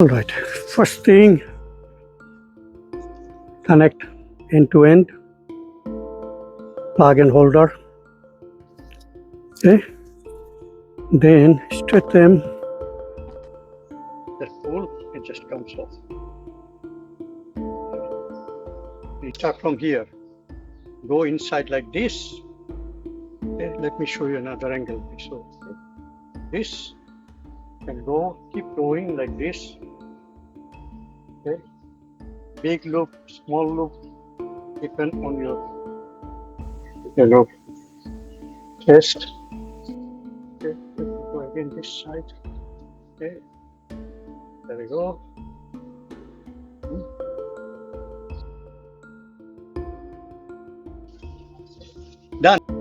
All right, first thing, connect end to end, plug and holder. Okay, then stretch them. That pull, it just comes off. We start from here, go inside like this. Okay, let me show you another angle. So this can go, keep going like this. Okay, big loop, small loop, depend on your chest. Okay, let me go again this side. Okay, there we go. Done.